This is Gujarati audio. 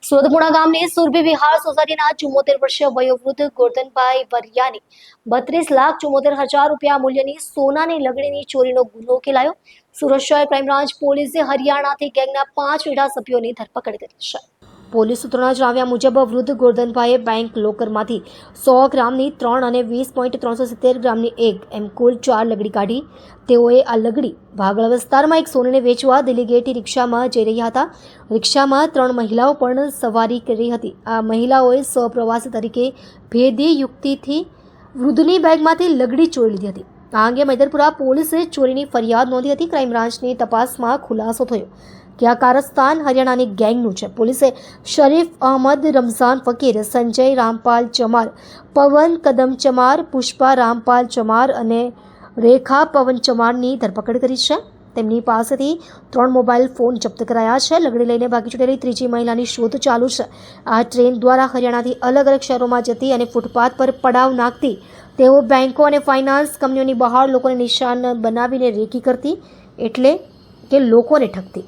સોદપુણા ગામની સુરભી વિહાર સોસાયટીના 74 વર્ષીય વયોવૃદ્ધ ગોરધનભાઈ વરિયાની 32,74,000 રૂપિયા મૂલ્યની સોનાની લગડીની ચોરીનો ગુનો ઉકેલાયો. સુરત શહેર ક્રાઇમ બ્રાન્ચ પોલીસે હરિયાણાથી ગેંગના 5 વીડા સભ્યોની ધરપકડ કરી છે. પોલીસ સૂત્રોના જણાવ્યા મુજબ વૃદ્ધ ગોરધનભાઈએ બેંક લોકરમાંથી 100 ગ્રામની 3 અને 20.370 ગ્રામની 1 એમ કુલ 4 લગડી કાઢી. તેઓએ આ લગડી ભાગળ વિસ્તારમાં એક સોનીને વેચવા દિલ્હી રિક્ષામાં જઈ રહ્યા હતા. રિક્ષામાં 3 મહિલાઓ પણ સવારી કરી હતી. આ મહિલાઓએ સહપ્રવાસી તરીકે ભેદી યુક્તિથી વૃદ્ધની બેગમાંથી લગડી ચોરી લીધી હતી. આ અંગે મૈદરપુરા પોલીસે ચોરીની ફરિયાદ નોંધી હતી. ક્રાઇમ બ્રાન્ચની તપાસમાં ખુલાસો થયો કે આ કારસ્તાન હરિયાણાની ગેંગનું છે. પોલીસે શરીફ અહમદ, રમઝાન ફકીર, સંજય રામપાલ ચમાર, પવન કદમ ચમાર, પુષ્પા રામપાલ ચમાર અને રેખા પવન ચમારની ધરપકડ કરી છે. તેમની પાસેથી 3 મોબાઈલ ફોન જપ્ત કરાયા છે. લગડી લઈને ભાગી છૂટેલી ત્રીજી મહિલાની શોધ ચાલુ છે. આ ટ્રેન દ્વારા હરિયાણાથી અલગ અલગ શહેરોમાં જતી અને ફૂટપાથ પર પડાવ નાખતી. તેઓ બેંકો અને ફાઇનાન્સ કંપનીઓની બહાર લોકોને નિશાન બનાવીને રેકી કરતી, એટલે કે લોકોને ઠગતી.